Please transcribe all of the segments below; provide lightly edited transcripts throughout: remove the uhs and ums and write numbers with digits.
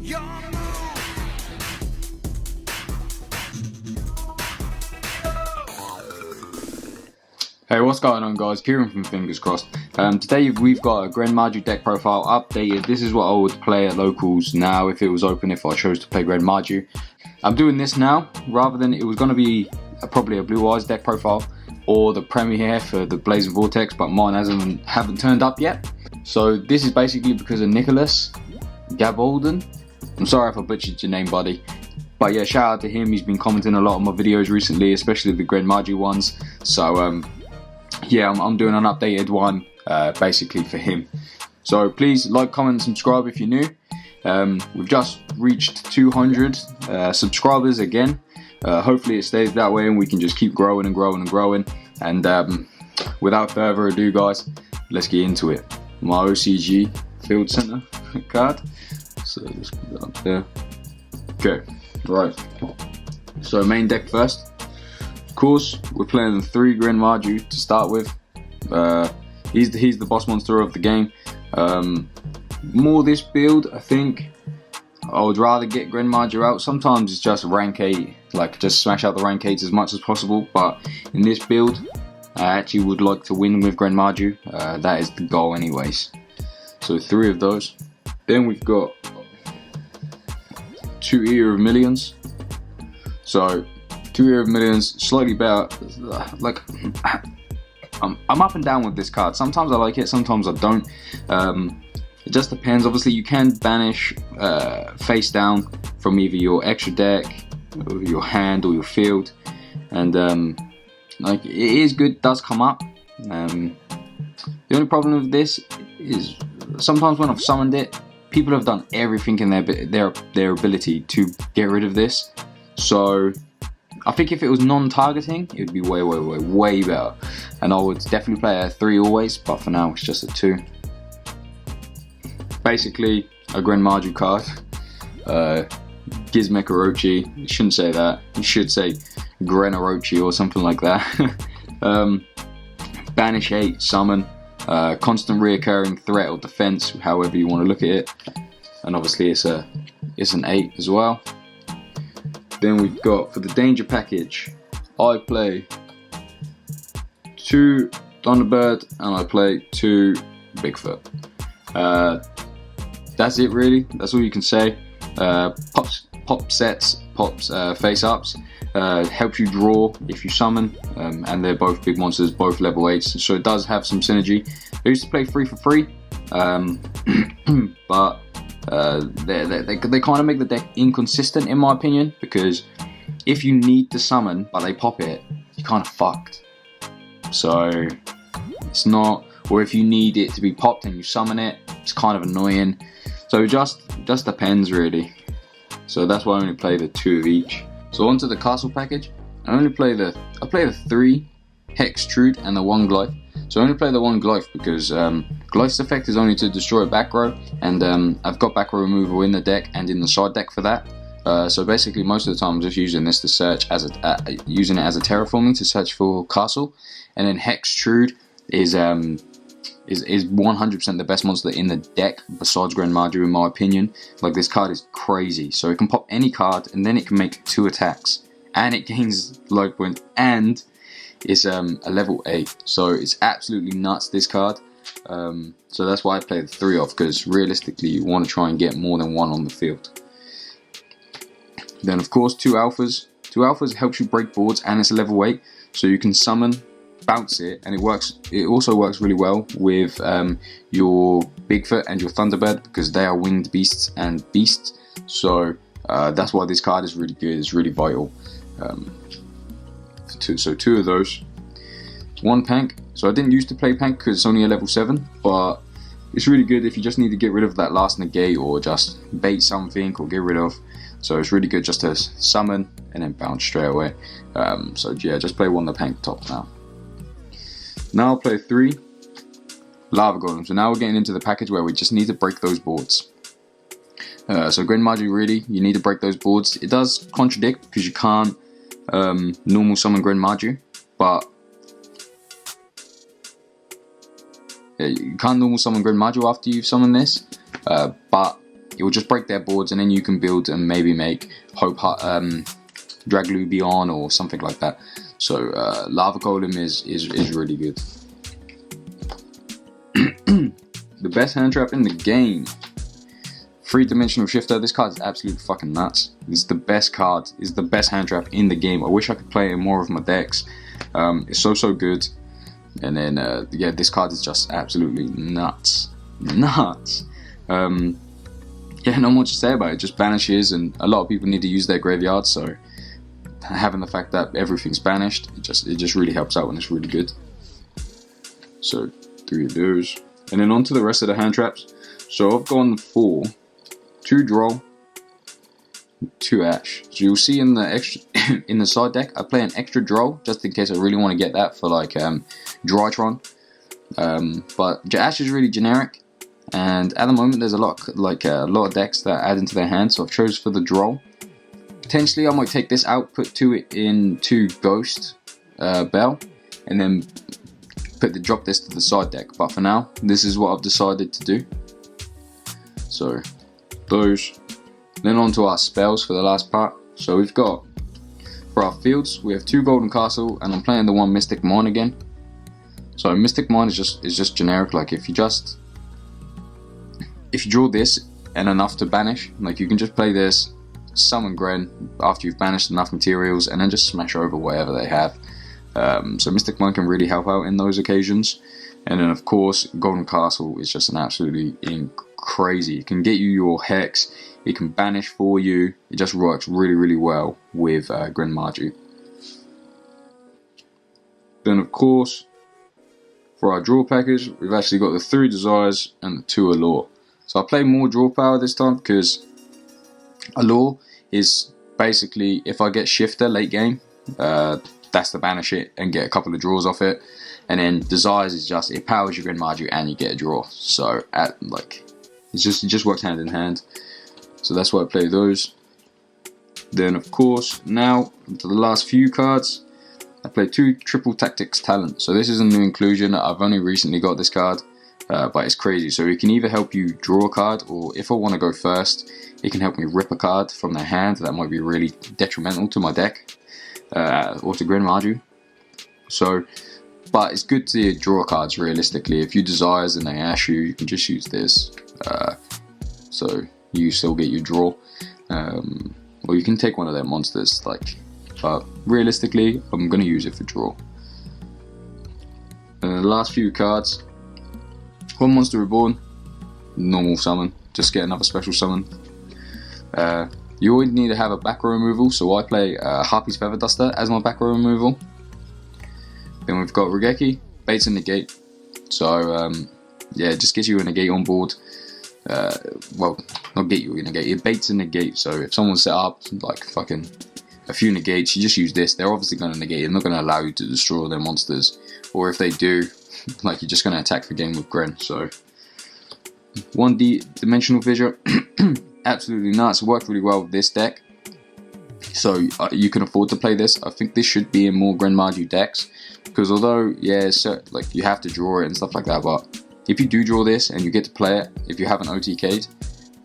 Hey, what's going on, guys? Kieran from Fingers Crossed. Today we've got a Gren Maju deck profile updated. This is what I would play at locals now if it was open, if I chose to play Gren Maju. I'm doing this now rather than it was going to be probably a Blue Eyes deck profile or the Premiere for the Blazing Vortex, but mine haven't turned up yet. So this is basically because of Nicholas Gabolden. I'm sorry if I butchered your name, buddy. But yeah, shout out to him. He's been commenting a lot on my videos recently, especially the Gren Maju ones. So yeah, I'm doing an updated one basically for him. So please like, comment, subscribe if you're new. We've just reached 200 subscribers again. Hopefully it stays that way and we can just keep growing and growing and growing. And without further ado, guys, let's get into it. My OCG Field Center card. So let's put that up there. Okay, right. So main deck first. Of course, we're playing the 3 Gren Maju to start with. He's the boss monster of the game. More this build, I think I would rather get Gren Maju out. Sometimes it's just rank 8, like just smash out the rank 8s as much as possible. But in this build, I actually would like to win with Gren Maju. That is the goal anyways. So 3 of those. Then we've got 2 Ear of Millions. So 2 Ear of Millions, slightly better. Like I'm up and down with this card. Sometimes I like it, sometimes I don't. It just depends. Obviously, you can banish face down from either your extra deck, or your hand, or your field, and like it is good. Does come up. The only problem with this is sometimes when I've summoned it, people have done everything in their ability to get rid of this. So I think if it was non-targeting, it would be way better. And I would definitely play a 3 always, but for now it's just a 2. Basically, a Gren Maju card. Gizmek Orochi. You shouldn't say that. You should say Gren Orochi or something like that. Banish 8, summon. Constant reoccurring threat or defense, however you want to look at it. And obviously it's an 8 as well. Then we've got, for the danger package, I play 2 Thunderbird and I play 2 Bigfoot. That's it really, that's all you can say. Pop sets, pops face ups, helps you draw if you summon, and they're both big monsters, both level 8s, so it does have some synergy. I used to play 3 for free, but they kind of make the deck inconsistent in my opinion, because if you need to summon but they pop it, you're kind of fucked. So it's not, or if you need it to be popped and you summon it, it's kind of annoying. So it just depends really. So that's why I only play the 2 of each. So onto the castle package. I play the 3 Hextrude and the 1 Glyph. So I only play the 1 Glyph because Glyph's effect is only to destroy back row, and I've got back row removal in the deck and in the side deck for that. So basically most of the time I'm just using this to search using it as a terraforming to search for castle. And then Hextrude is 100% the best monster in the deck besides Gren Maju in my opinion. Like, this card is crazy. So it can pop any card and then it can make 2 attacks and it gains life points and it's a level 8. So it's absolutely nuts, this card. So that's why I play the 3 of, because realistically you want to try and get more than 1 on the field. Then of course 2 alphas. 2 alphas helps you break boards and it's a level 8, so you can summon, bounce it, and it works. It also works really well with your Bigfoot and your Thunderbird because they are winged beasts and beasts. So that's why this card is really good. It's really vital. So 2 of those. 1 Pank. So I didn't used to play Pank because it's only a level 7, but it's really good if you just need to get rid of that last negate or just bait something or get rid of. So it's really good just to summon and then bounce straight away. So yeah, just play 1 the Pank top now. Now I'll play 3 Lava Golems. So now we're getting into the package where we just need to break those boards. So Gren Maju, really, you need to break those boards. It does contradict because you can't normal summon Gren Maju, but yeah, you can't normal summon Gren Maju after you've summoned this, but it will just break their boards, and then you can build and maybe make Hope Draglubion or something like that. So Lava Golem is really good. The best hand trap in the game. 3-dimensional shifter. This card is absolutely fucking nuts. This is the best card. It's the best hand trap in the game. I wish I could play it in more of my decks. It's so good. And then yeah, this card is just absolutely nuts. Yeah, not much to say about it. It just banishes, and a lot of people need to use their graveyard. So having the fact that everything's banished, it just really helps out, and it's really good. So 3 of those, and then on to the rest of the hand traps. So I've gone for 2 draw, 2 ash. So you'll see in the extra in the side deck, I play an extra draw just in case I really want to get that for like Drytron. But ash is really generic, and at the moment there's a lot of decks that add into their hand. So I've chose for the draw. Potentially I might take this out, put it into Ghost Bell, and then drop this to the side deck. But for now, this is what I've decided to do. So those. Then on to our spells for the last part. So we've got, for our fields, we have 2 Golden Castle, and I'm playing the 1 Mystic Mine again. So Mystic Mine is just generic. Like if you draw this and enough to banish, like you can just play this, summon Gren after you've banished enough materials, and then just smash over whatever they have. So Mystic Mine can really help out in those occasions. And then of course Golden Castle is just an absolutely crazy. It can get you your Hex, it can banish for you. It just works really well with Gren Maju. Then of course, for our draw package, we've actually got the 3 Desires and the 2 Allure. So I play more draw power this time because Allure is basically, if I get Shifter late game, that's to banish it and get a couple of draws off it. And then Desires is just, it powers your Gren Maju and you get a draw. So it just works hand in hand. So that's why I play those. Then of course, now to the last few cards, I play 2 Triple Tactics Talent. So this is a new inclusion. I've only recently got this card, but it's crazy. So it can either help you draw a card, or if I want to go first, it can help me rip a card from their hand that might be really detrimental to my deck, or to Gren Maju. So, but it's good to draw cards realistically. If you Desires and they ash you, you can just use this. So you still get your draw. Or you can take one of their monsters, but realistically, I'm going to use it for draw. The last few cards. 1 Monster Reborn, normal summon, just get another special summon. You always need to have a back row removal, so I play Harpy's Feather Duster as my back row removal. Then we've got Regeki, Baits and Negate. So yeah, it just gets you a negate on board. Well, not get you a negate, it baits and negate. So if someone set up like fucking a few negates, you just use this. They're obviously going to negate it. They're not going to allow you to destroy their monsters. Or if they do, like, you're just going to attack the game with Gren. So 1D Dimensional Fissure, absolutely nuts. It worked really well with this deck. So you can afford to play this. I think this should be in more Gren Maju decks, because although, yeah, so, like, you have to draw it and stuff like that, but if you do draw this and you get to play it, if you haven't OTK'd,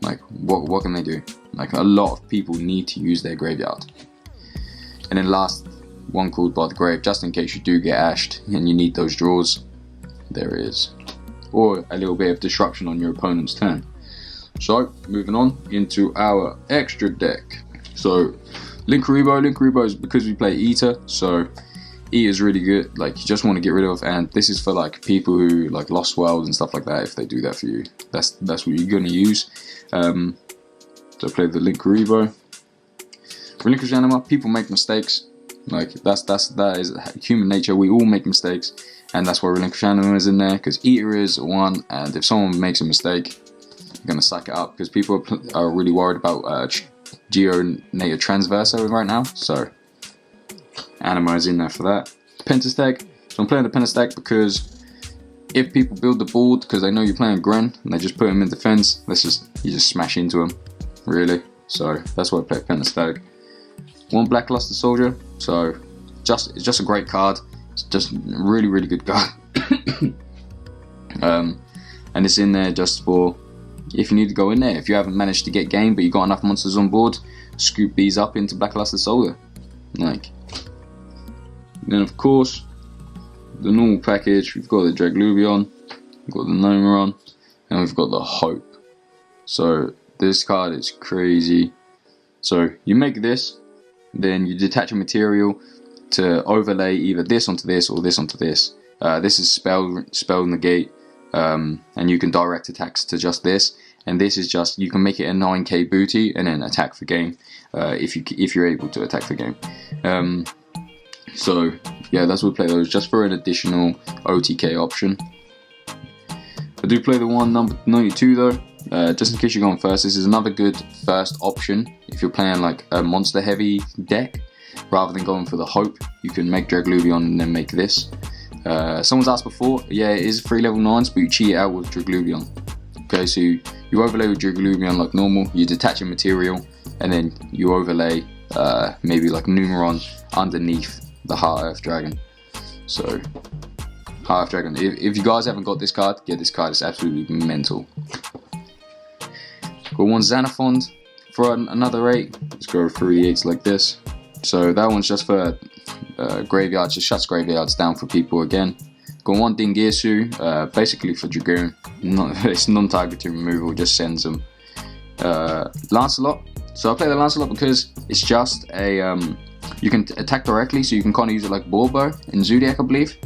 like, what can they do? Like, a lot of people need to use their graveyard. And then last, 1 called by the grave, just in case you do get ashed and you need those draws, there is. Or a little bit of disruption on your opponent's turn. So, moving on into our extra deck. So, Linkuriboh is because we play Eater, so Eater is really good. Like, you just want to get rid of, and this is for like people who like Lost World and stuff like that. If they do that for you, that's what you're gonna use. So play the Linkuriboh. Relinquish Anima. People make mistakes. Like that is human nature. We all make mistakes, and that's why Relinquish Anima is in there, because Eater is 1, and if someone makes a mistake, you're gonna suck it up, because people are really worried about Geo-Native Transverso right now. So Anima is in there for that. Pentastag. So I'm playing the Pentastag because if people build the board because they know you're playing Gren and they just put him in defense, you just smash into him, really. So that's why I play Pentastag. 1 Blackluster Soldier. So it's just a great card. It's just a really good card. And it's in there just for if you need to go in there. If you haven't managed to get game but you got enough monsters on board, scoop these up into Blackluster Solar. Like, then of course, the normal package, we've got the Dragluvion, we've got the Nomeron, and we've got the Hope. So this card is crazy. So you make this, then you detach a material to overlay either this onto this or this onto this. This is spell negate, and you can direct attacks to just this. And this is just, you can make it a 9k booty and then attack for game, if you're able to attack for game. So yeah, that's what we play those, just for an additional OTK option. I do play the one number 92 though, just in case you're going first. This is another good first option if you're playing like a monster heavy deck. Rather than going for the Hope, you can make Dragluvion and then make this. Someone's asked before, yeah, it is 3 level 9s, but you cheat it out with Dragluvion. Okay, so you overlay with Dragluvion like normal, you detach a material, and then you overlay maybe like Numeron underneath the Heart Earth Dragon. So, Heart Earth Dragon, if you guys haven't got this card, get this card, it's absolutely mental. Got one Xanathond for another 8, let's go through the 8s like this. So that one's just for graveyards, just shuts graveyards down for people again. Got one Dingirsu, basically for Dragoon. It's non-targeted removal, just sends them. Lancelot. So I play the Lancelot because it's just a you can attack directly, so you can kind of use it like Borbo in Zodiac, I believe.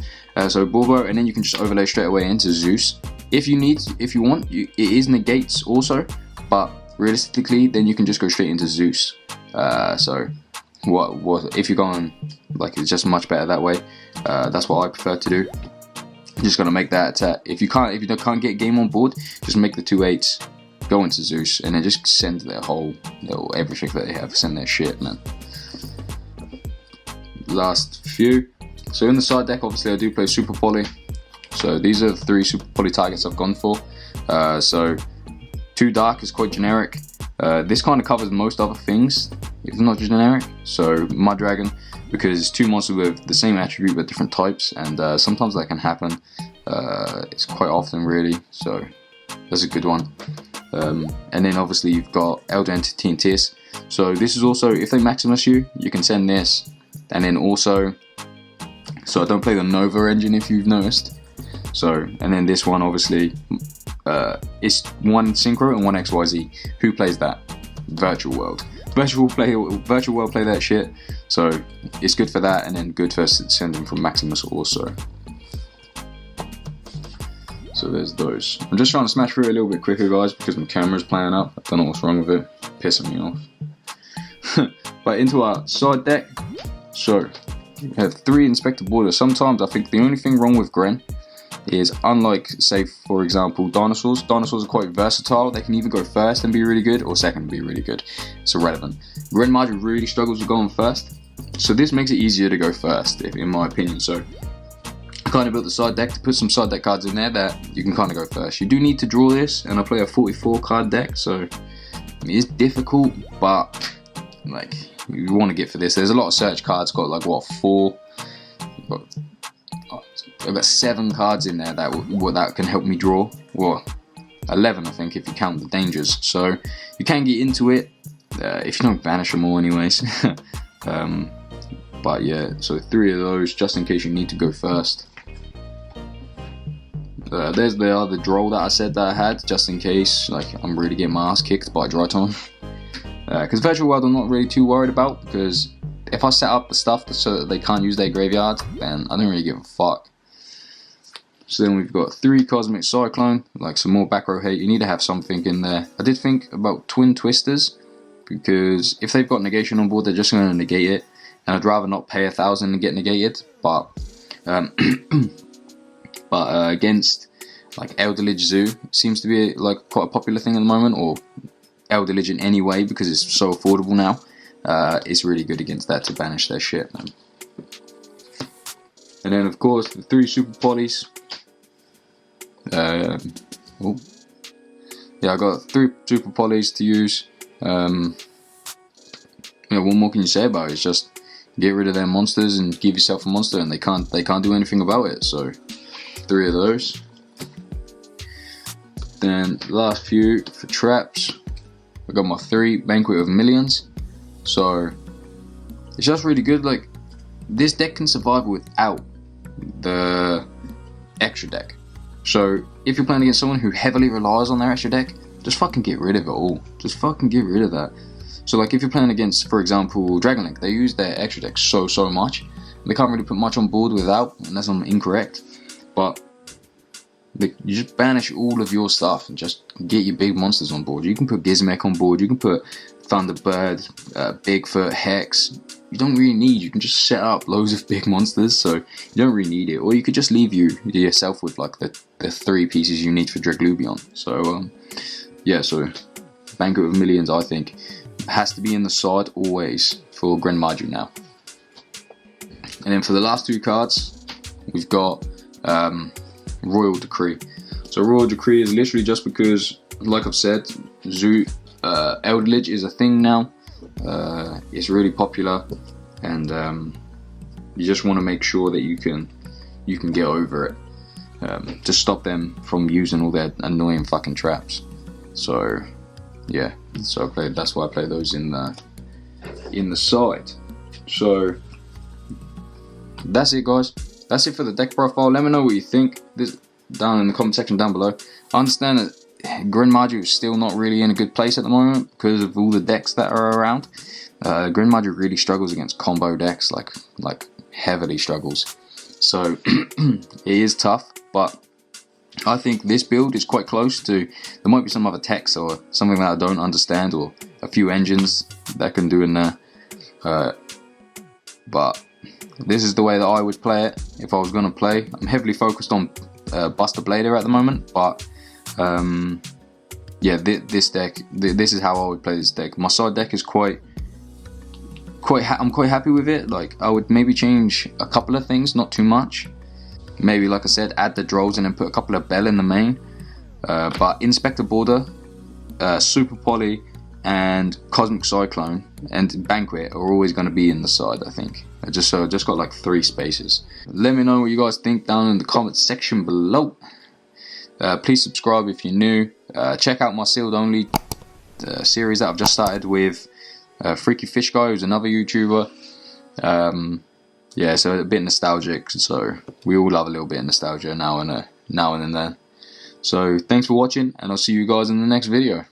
So Borbo, and then you can just overlay straight away into Zeus. If you want, it is negates also, but realistically, then you can just go straight into Zeus. So what if you're going like, it's just much better that way. That's what I prefer to do. Just gonna make that attack. If you can't get game on board, just make the 2 8s, go into Zeus, and then just send their whole everything that they have. Send their shit, man. Last few. So in the side deck, obviously I do play Super Poly. So these are the 3 Super Poly targets I've gone for. So 2 Dark is quite generic. This kind of covers most other things, if not generic. So Mud Dragon, because it's 2 monsters with the same attribute but different types, and sometimes that can happen. It's quite often, really. So that's a good one. And then obviously you've got Elder Entity and Tis. So this is also, if they Maximus you can send this, and then also, so I don't play the Nova engine if you've noticed. So, and then this one obviously, it's 1 Synchro and 1 XYZ. Who plays that? Virtual World. Virtual World play that shit. So it's good for that, and then good for sending from Maximus also. So there's those. I'm just trying to smash through it a little bit quicker, guys, because my camera's playing up. I don't know what's wrong with it. Pissing me off. But into our side deck. So we have 3 Inspector Borders. Sometimes I think the only thing wrong with Gren is, unlike, say, for example, dinosaurs are quite versatile. They can either go first and be really good, or second and be really good. It's irrelevant. Gren Maju really struggles with going first, so this makes it easier to go first, in my opinion. So I kind of built the side deck to put some side deck cards in there that you can kind of go first. You do need to draw this, and I play a 44 card deck, so it is difficult, but like, you want to get for this. There's a lot of search cards, got like what, 4? I've got 7 cards in there that can help me draw. Well, 11 I think if you count the dangers. So you can get into it if you don't banish them all anyways. But yeah, so 3 of those just in case you need to go first. There's the other droll that I said that I had just in case like I'm really getting my ass kicked by Dryton. Because Virtual World I'm not really too worried about, because if I set up the stuff so that they can't use their graveyard, then I don't really give a fuck. So then we've got 3 Cosmic Cyclone, like some more back row hate. You need to have something in there. I did think about Twin Twisters, because if they've got negation on board, they're just going to negate it, and I'd rather not pay 1,000 and get negated. But against like Eldritch Zoo, seems to be like quite a popular thing at the moment, or Eldritch in any way, because it's so affordable now. It's really good against that to banish their shit, man. And then of course the 3 Super Polys. Yeah, I got 3 Super Polys to use. Yeah, what more can you say about it? It's just get rid of their monsters and give yourself a monster, and they can't do anything about it. So 3 of those. Then last few for traps, I got my 3 Banquet of Millions. So it's just really good. Like, this deck can survive without the extra deck. So if you're playing against someone who heavily relies on their extra deck, just fucking get rid of it all. Just fucking get rid of that. So like if you're playing against, for example, Dragon Link, they use their extra deck so much. They can't really put much on board without, unless I'm incorrect. But you just banish all of your stuff and just get your big monsters on board. You can put Gizmek on board, you can put Thunderbird, Bigfoot, Hex. You don't really need, you can just set up loads of big monsters, so you don't really need it. Or you could just leave yourself with like the 3 pieces you need for Draglubion. So yeah, so Banquet of Millions, I think, has to be in the side always for Gren Maju now. And then for the last 2 cards, we've got Royal Decree. So Royal Decree is literally just because, like I've said, Eldritch is a thing now. It's really popular, and you just want to make sure that you can get over it to stop them from using all their annoying fucking traps. So yeah, so that's why I play those in the side. So that's it, guys. That's it for the deck profile. Let me know what you think down in the comment section down below. I understand that Gren Maju is still not really in a good place at the moment because of all the decks that are around. Gren Maju really struggles against combo decks, like heavily struggles. So it is tough, but I think this build is quite close to. There might be some other techs or something that I don't understand, or a few engines that can do in there. But this is the way that I would play it if I was going to play. I'm heavily focused on Buster Blader at the moment, but yeah, this deck, this is how I would play this deck. My side deck is I'm quite happy with it. Like, I would maybe change a couple of things, not too much. Maybe, like I said, add the Drolls and then put a couple of Bell in the main. But Inspector Border, Super Poly, and Cosmic Cyclone and Banquet are always going to be in the side, I think. I just got like 3 spaces. Let me know what you guys think down in the comments section below. Please subscribe if you're new. Check out my sealed only series that I've just started with Freaky Fish Guy, who's another YouTuber. Yeah, so a bit nostalgic. So we all love a little bit of nostalgia now and then. So thanks for watching, and I'll see you guys in the next video.